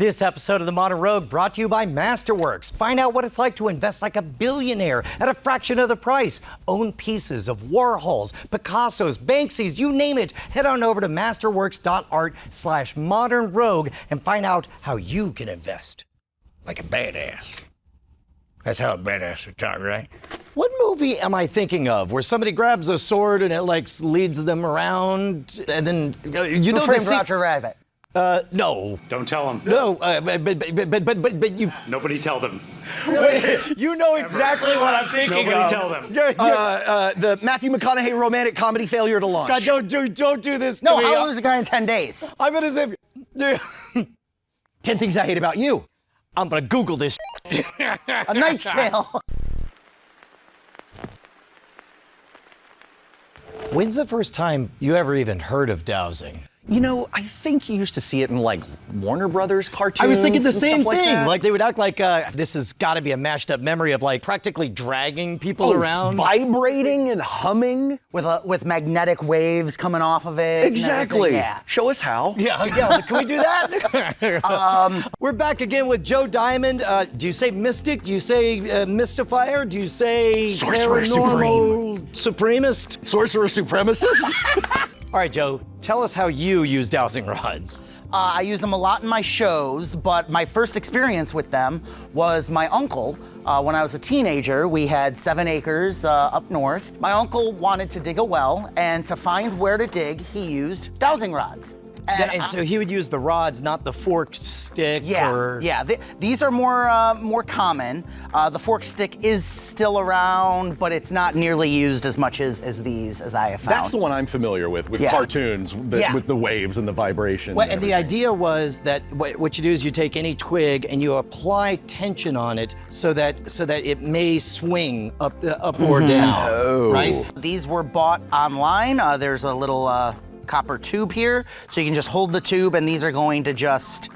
This episode of The Modern Rogue brought to you by Masterworks. Find out what it's like to invest like a billionaire at a fraction of the price. Own pieces of Warhols, Picassos, Banksys, you name it. Head on over to masterworks.art/modernrogue and find out how you can invest like a badass. That's how a badass would talk, right? What movie am I thinking of where somebody grabs a sword and it like leads them around and then you know Framed Roger Rabbit. No. Don't tell them. No, but you. Nobody tell them. You know exactly what I'm thinking Nobody of. tell them. The Matthew McConaughey romantic comedy failure to launch. God, don't do this to No, me. How to Lose a Guy in 10 Days. I'm gonna say, 10 Things I Hate About You. I'm gonna Google this. A Knight's Tale. When's the first time you ever even heard of dowsing? You know, I think you used to see it in like Warner Brothers cartoons. I was thinking the and same stuff thing. Like, Like they would act like this has got to be a mashed up memory of like practically dragging people around. vibrating and humming. With magnetic waves coming off of it. and Exactly. everything. Yeah. Show us how. Yeah. Can we do that? We're back again with Joe Diamond. Do you say mystic? Do you say mystifier? Do you say Sorcerer paranormal supremist? Sorcerer supremacist? All right, Joe, tell us how you use dowsing rods. I use them a lot in my shows, but my first experience with them was my uncle. When I was a teenager, we had 7 acres up north. My uncle wanted to dig a well, and to find where to dig, he used dowsing rods. And so he would use the rods, not the forked stick. Yeah. These are more common. The fork stick is still around, but it's not nearly used as much as these, as I have found. That's the one I'm familiar with Yeah. cartoons, Yeah. with the waves and the vibration. Well, and the idea was that what you do is you take any twig and you apply tension on it so that it may swing up or down, right? These were bought online. There's a little copper tube here, so you can just hold the tube, and these are going to just,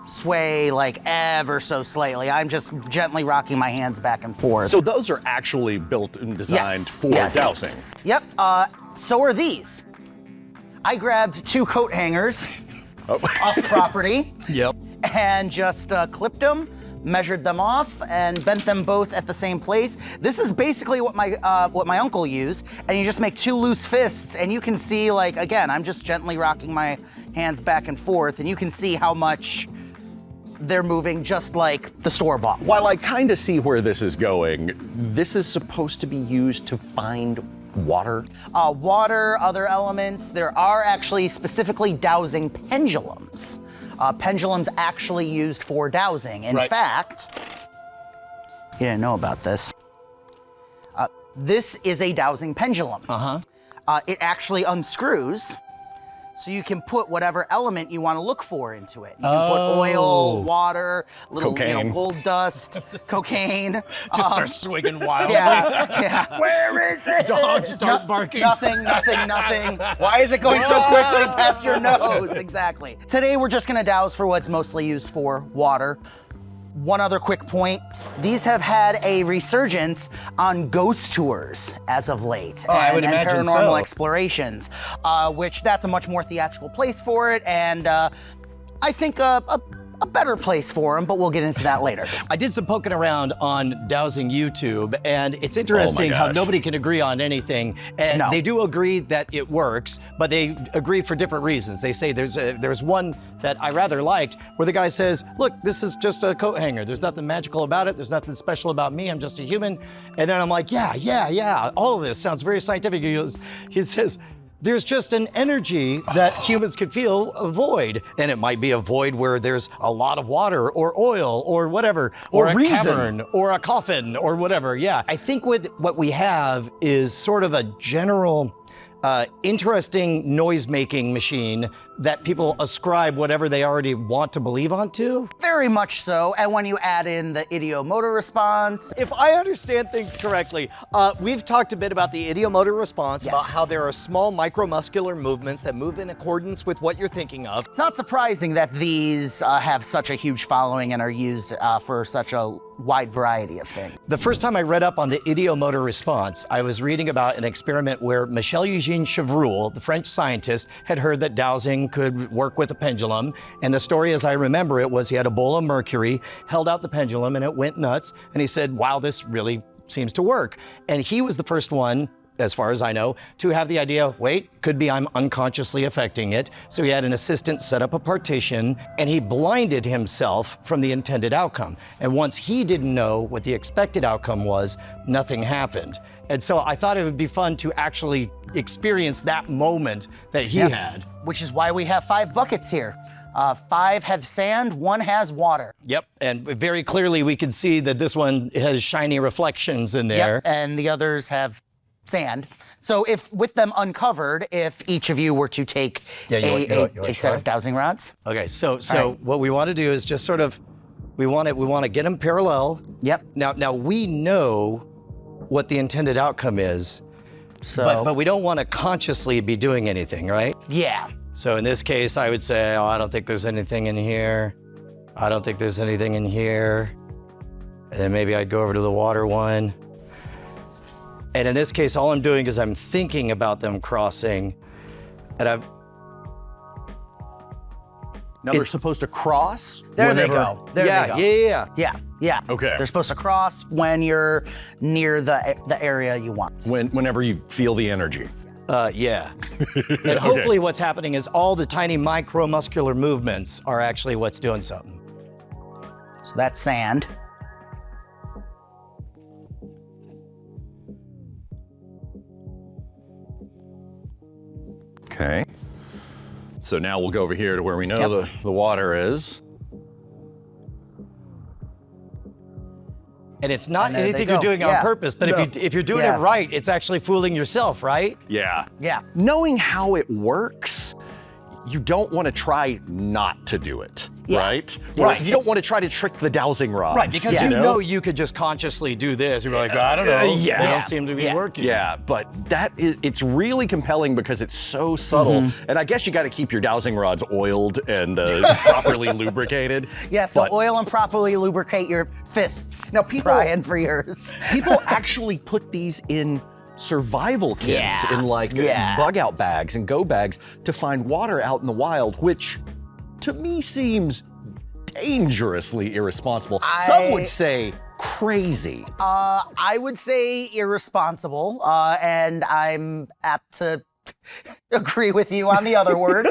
sway like ever so slightly. I'm just gently rocking my hands back and forth. So those are actually built and designed for dowsing. Yep. So are these. I grabbed 2 coat hangers off property. Yep. And just clipped them, measured them off, and bent them both at the same place. This is basically what my uncle used, and you just make 2 loose fists, and you can see, like, again, I'm just gently rocking my hands back and forth, and you can see how much they're moving, just like the store-bought ones. While I kind of see where this is going, this is supposed to be used to find water. Water, other elements. There are actually specifically dowsing pendulums. Pendulums actually used for dowsing. In fact, you didn't know about this. This is a dowsing pendulum. It actually unscrews, so you can put whatever element you want to look for into it. You can put oil, water, little Cocaine. Gold dust, cocaine. Just start swinging wildly. Yeah. Where is it? Dogs start barking. Nothing. Why is it going so quickly past your nose? Exactly. Today we're just gonna douse for what's mostly used for, water. One other quick point, these have had a resurgence on ghost tours as of late. I would imagine and so. paranormal explorations, which that's a much more theatrical place for it, and I think a better place for them, but we'll get into that later. I did some poking around on dowsing YouTube, and it's interesting how nobody can agree on anything. And they do agree that it works, but they agree for different reasons. They say there's one that I rather liked where the guy says, look, this is just a coat hanger. There's nothing magical about it. There's nothing special about me. I'm just a human. And then I'm like, yeah. All of this sounds very scientific. He says, there's just an energy that humans could feel a void. And it might be a void where there's a lot of water or oil or whatever, or a cavern or a coffin or whatever. Yeah, I think what we have is sort of a general interesting noise-making machine that people ascribe whatever they already want to believe onto. Very much so, and when you add in the Ideomotor Response. If I understand things correctly, we've talked a bit about the Ideomotor Response, about how there are small micromuscular movements that move in accordance with what you're thinking of. It's not surprising that these have such a huge following and are used for such a wide variety of things. The first time I read up on the Ideomotor Response, I was reading about an experiment where Michel-Eugène Chevreul, the French scientist, had heard that dowsing could work with a pendulum. And the story, as I remember it, was he had a bowl of mercury, held out the pendulum, and it went nuts. And he said, wow, this really seems to work. And he was the first one, as far as I know, to have the idea, wait, could be I'm unconsciously affecting it. So he had an assistant set up a partition and he blinded himself from the intended outcome. And once he didn't know what the expected outcome was, nothing happened. And so I thought it would be fun to actually experience that moment that he had. Which is why we have 5 buckets here. 5 have sand, 1 has water. Yep, and very clearly we can see that this one has shiny reflections in there. Yep, and the others have sand. So if with them uncovered, if each of you were to take a set of dowsing rods. Okay, so right. What we want to do is just sort of, we want to get them parallel. Yep. Now we know what the intended outcome is, So, but we don't want to consciously be doing anything, right? yeah. So in this case, I would say, oh, I don't think there's anything in here. I don't think there's anything in here. And then maybe I'd go over to the water one. And in this case, all I'm doing is I'm thinking about them crossing. And Now they're supposed to cross? There they go. There they go. Yeah. Yeah. Okay. They're supposed to cross when you're near the area you want. Whenever you feel the energy. Yeah. And hopefully what's happening is all the tiny micromuscular movements are actually what's doing something. So that's sand. Okay. So now we'll go over here to where we know the water is. And it's not And there anything they you're go. doing on purpose, but if you're doing it right, it's actually fooling yourself, right? Yeah. Yeah. Knowing how it works, you don't want to try not to do it, right? Right. You don't want to try to trick the dowsing rods. Right, because you know you could just consciously do this. You're like, I don't know. They don't seem to be working. Yeah, but it's really compelling because it's so subtle. And I guess you got to keep your dowsing rods oiled and properly lubricated. Yeah, so oil and properly lubricate your fists. Now, people- Brian, for yours. People actually put these in survival kits in like bug out bags and go bags to find water out in the wild, which to me seems dangerously irresponsible. Some would say crazy. I would say irresponsible, and I'm apt to agree with you on the other word.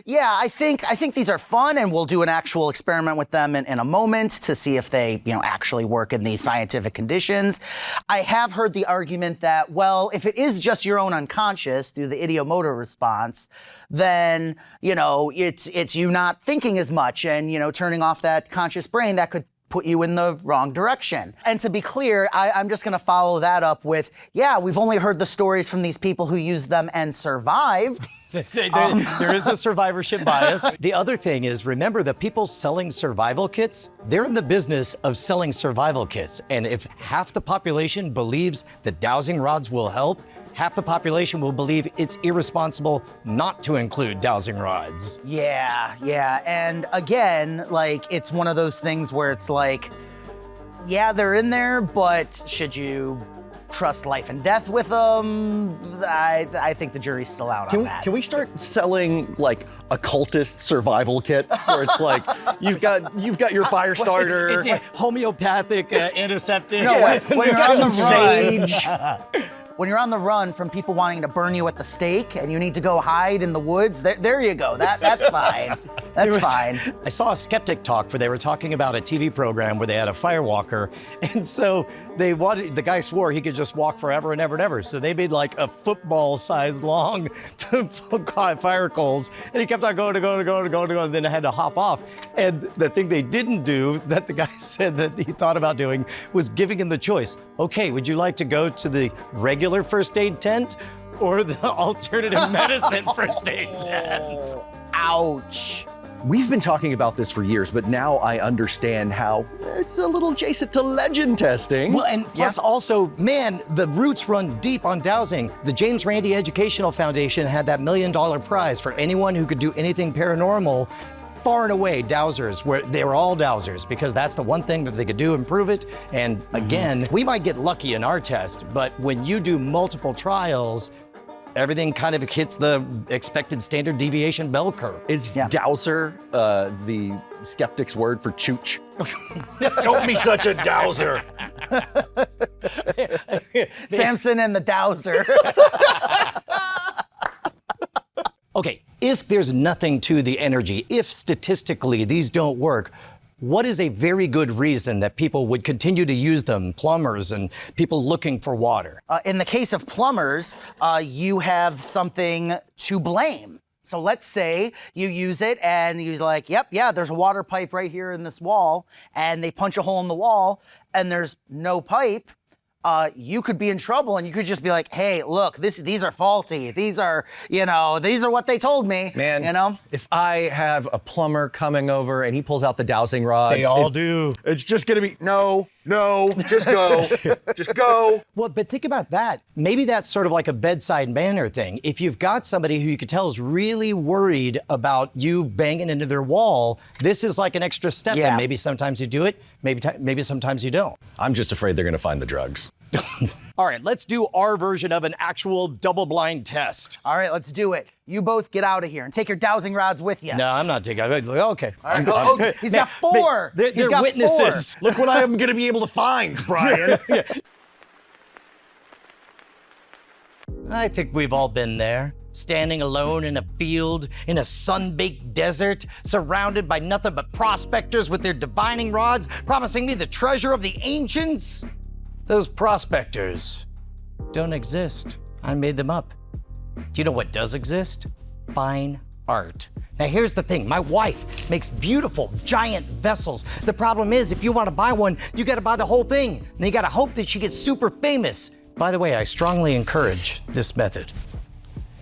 Yeah, I think these are fun, and we'll do an actual experiment with them in a moment to see if they, actually work in these scientific conditions. I have heard the argument that, well, if it is just your own unconscious through the ideomotor response, then, it's you not thinking as much and, turning off that conscious brain that could put you in the wrong direction. And to be clear, I'm just gonna follow that up with, we've only heard the stories from these people who used them and survived. There is a survivorship bias. The other thing is, remember the people selling survival kits, they're in the business of selling survival kits. And if half the population believes that dowsing rods will help, half the population will believe it's irresponsible not to include dowsing rods. Yeah. And again, it's one of those things where it's like, they're in there, but should you trust life and death with them? I think the jury's still out on that. Can we start selling like occultist survival kits where it's like you've got your fire starter, it's homeopathic antiseptic. No, when you've got some sage. When you're on the run from people wanting to burn you at the stake and you need to go hide in the woods, there you go. That's fine. That's fine. I saw a Skeptic talk where they were talking about a TV program where they had a firewalker, and so the guy swore he could just walk forever and ever and ever. So they made like a football-sized long fire coals, and he kept on going, and then had to hop off. And the thing they didn't do that the guy said that he thought about doing was giving him the choice. Okay, would you like to go to the regular first aid tent or the alternative medicine first aid tent? Ouch. We've been talking about this for years, but now I understand how it's a little adjacent to legend testing. Well, and plus also, man, the roots run deep on dowsing. The James Randi Educational Foundation had that $1 million prize for anyone who could do anything paranormal far and away, Dowsers, they were all Dowsers because that's the one thing that they could do, improve it. And again, we might get lucky in our test, but when you do multiple trials, everything kind of hits the expected standard deviation bell curve. Is dowser the skeptic's word for chooch? Don't be such a dowser. Samson and the Dowser. Okay, if there's nothing to the energy, if statistically these don't work, what is a very good reason that people would continue to use them, plumbers and people looking for water? In the case of plumbers, you have something to blame. So let's say you use it and you're like, yep, yeah, there's a water pipe right here in this wall, and they punch a hole in the wall and there's no pipe. You could be in trouble and you could just be like, hey, look, these are faulty. These are what they told me. Man, if I have a plumber coming over and he pulls out the dowsing rods. They all do. It's just gonna be, no, just go, just go. Well, but think about that. Maybe that's sort of like a bedside manner thing. If you've got somebody who you could tell is really worried about you banging into their wall, this is like an extra step. Yeah. And maybe sometimes you do it, maybe sometimes you don't. I'm just afraid they're gonna find the drugs. All right, let's do our version of an actual double-blind test. All right, let's do it. You both get out of here and take your dowsing rods with you. No, I'm not taking it. Okay. All right. He's got four. They're witnesses. Look what I am going to be able to find, Brian. I think we've all been there. Standing alone in a field, in a sun-baked desert, surrounded by nothing but prospectors with their divining rods, promising me the treasure of the ancients. Those prospectors don't exist. I made them up. Do you know what does exist? Fine art. Now here's the thing, my wife makes beautiful, giant vessels. The problem is, if you want to buy one, you gotta buy the whole thing. And you gotta hope that she gets super famous. By the way, I strongly encourage this method.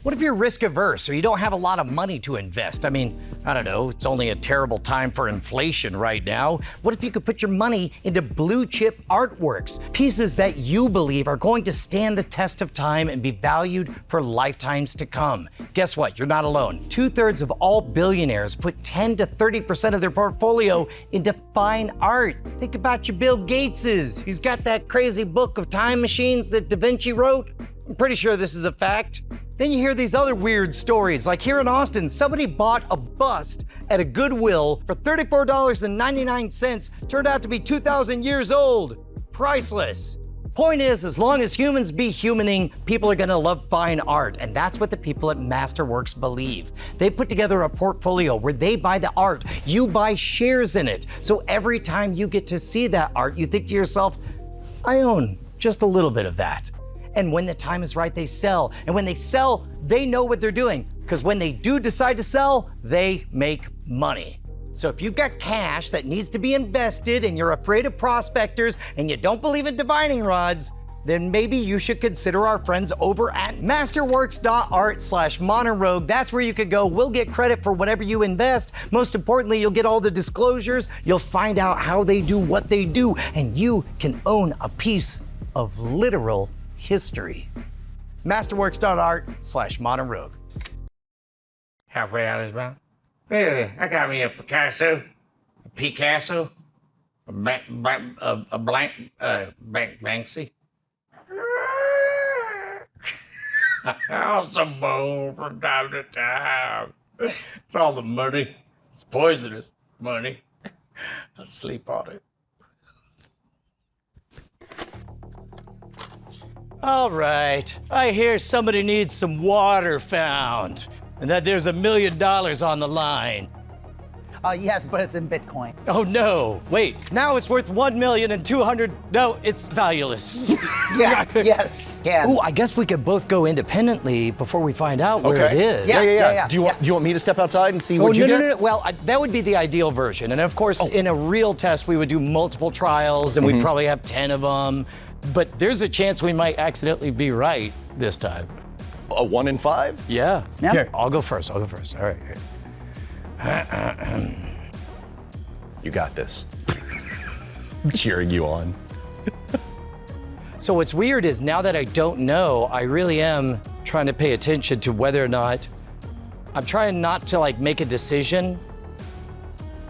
What if you're risk averse or you don't have a lot of money to invest? I mean, I don't know, it's only a terrible time for inflation right now. What if you could put your money into blue chip artworks, pieces that you believe are going to stand the test of time and be valued for lifetimes to come? Guess what? You're not alone. 2/3 of all billionaires put 10 to 30% of their portfolio into fine art. Think about your Bill Gateses. He's got that crazy book of time machines that Da Vinci wrote. I'm pretty sure this is a fact. Then you hear these other weird stories, like here in Austin, somebody bought a bust at a Goodwill for $34.99, turned out to be 2,000 years old. Priceless. Point is, as long as humans be humaning, people are gonna love fine art, and that's what the people at Masterworks believe. They put together a portfolio where they buy the art, you buy shares in it. So every time you get to see that art, you think to yourself, I own just a little bit of that. And when the time is right, they sell. And when they sell, they know what they're doing. Because when they do decide to sell, they make money. So if you've got cash that needs to be invested and you're afraid of prospectors and you don't believe in divining rods, then maybe you should consider our friends over at masterworks.art/modernrogue. That's where you could go. We'll get credit for whatever you invest. Most importantly, you'll get all the disclosures. You'll find out how they do what they do, and you can own a piece of literal history. Masterworks.art/modernrogue. Halfway out of his mouth. Hey, I got me a Picasso, a Banksy. I'll some bone from time to time. It's all the money. It's poisonous money. I sleep on it. All right, I hear somebody needs some water found, and that there's $1 million on the line. Yes, but it's in Bitcoin. Oh no, wait, now it's worth 1,200,000. No, it's valueless. Yeah, yes. Yeah. Ooh, I guess we could both go independently before we find out where it is. Yeah. Do you want me to step outside and see what you get? No. Well, that would be the ideal version. And of course, in a real test, we would do multiple trials and we'd probably have 10 of them. But there's a chance we might accidentally be right this time. A 1 in 5? Yeah. Yep. Here, I'll go first. All right. You got this. I'm cheering you on. So what's weird is now that I don't know, I really am trying to pay attention to whether or not, I'm trying not to like make a decision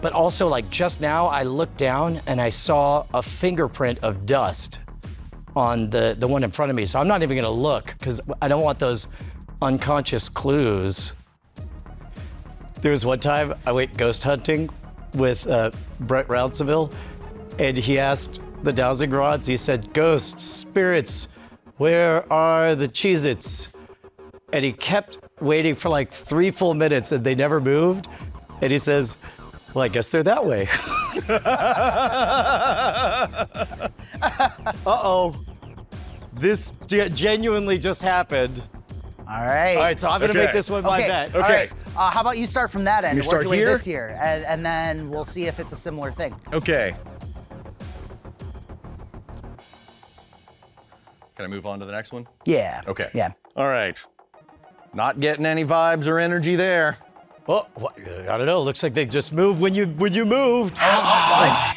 but also like just now I looked down and I saw a fingerprint of dust on the one in front of me. So I'm not even gonna look because I don't want those unconscious clues. There was one time I went ghost hunting with Brett Rounseville, and he asked the dowsing rods, he said, "Ghosts, spirits, where are the Cheez-Its?" And he kept waiting for like 3 full minutes and they never moved. And he says, "Well, I guess they're that way." Uh-oh. This genuinely just happened. All right. All right, so I'm gonna make this one my bet. All right. How about you start from that end? You and start work your way here? this here, and then we'll see if it's a similar thing. Okay. Can I move on to the next one? Yeah. Okay. Yeah. All right. Not getting any vibes or energy there. Oh, what? I don't know. Looks like they just moved when you moved. What?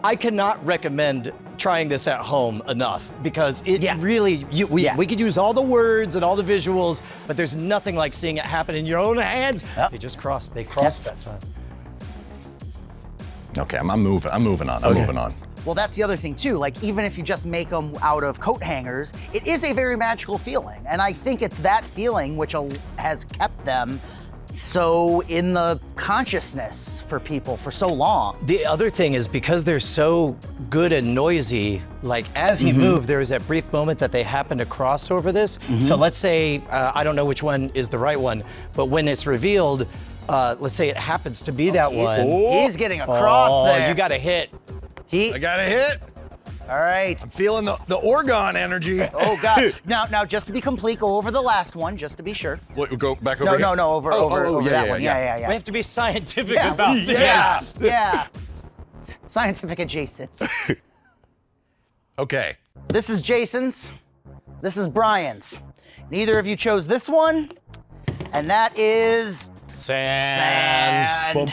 I cannot recommend trying this at home enough because it really, we could use all the words and all the visuals, but there's nothing like seeing it happen in your own hands. Yep. They crossed that time. Okay, I'm moving on. I'm moving on. Well, that's the other thing too. Like, even if you just make them out of coat hangers, it is a very magical feeling. And I think it's that feeling which has kept them so in the consciousness for people for so long. The other thing is because they're so good and noisy, like as he moved, there was that brief moment that they happened to cross over this. So let's say, I don't know which one is the right one, but when it's revealed, let's say it happens to be that one. He's getting across there. You got a hit. I got a hit. All right. I'm feeling the Orgon energy. Oh, God. Now, just to be complete, go over the last one, just to be sure. What, go back over here? No, over that one. Yeah. We have to be scientific about this. Yeah. Scientific adjacent. Okay. This is Jason's. This is Brian's. Neither of you chose this one, and that is Sand.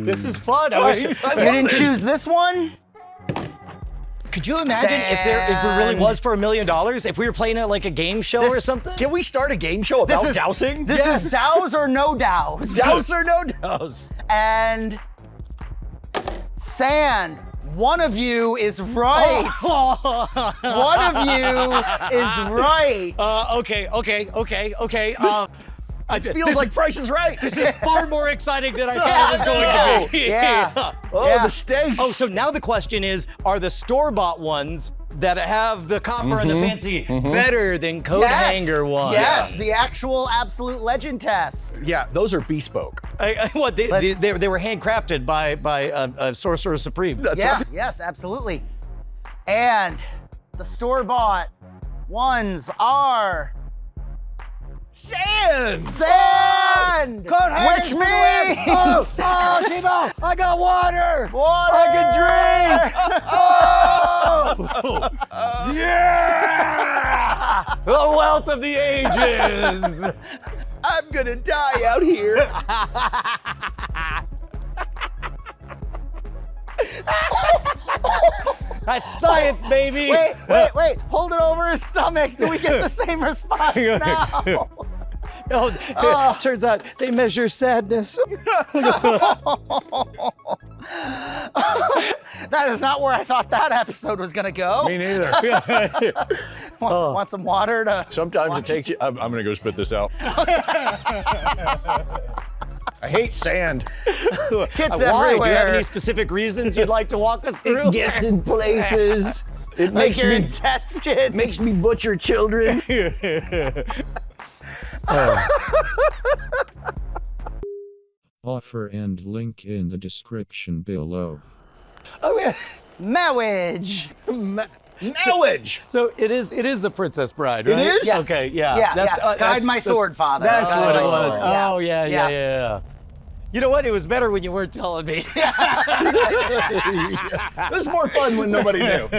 This is fun. You didn't choose this one? Could you imagine if it really was for $1 million? If we were playing it like a game show or something? Can we start a game show about dowsing? This is Dows or No Dows. Dows or no dows? And Sand, one of you is right. One of you is right. Okay. This feels like Price is Right. This is far more exciting than I thought it was going to be. Yeah. The stakes. Oh, so now the question is, are the store-bought ones that have the copper and the fancy better than coat hanger ones? Yes, the actual absolute legend test. Yeah, those are bespoke. They were handcrafted by Sorcerer Supreme. That's right. Yes, absolutely. And the store-bought ones are Sand! Sand! Which means Timo, I got water! water! I can drink! Oh! Yeah! The wealth of the ages! I'm gonna die out here. That's science, baby! Wait. Hold it over his stomach. Do we get the same response now? Oh, turns out they measure sadness. That is not where I thought that episode was gonna go. Me neither. Want some water to... Sometimes it takes you. I'm gonna go spit this out. I hate sand. It's Why? everywhere. Do you have any specific reasons you'd like to walk us through? It gets in places. It Like makes your me intestines. makes me butcher children. Offer and link in the description below. Marriage. Knowledge. So it is the Princess Bride, right? It is? Yes. Okay, yeah. Guide my sword, father. That's Guide what my it was. sword. Oh, yeah. You know what? It was better when you weren't telling me. It was more fun when nobody knew.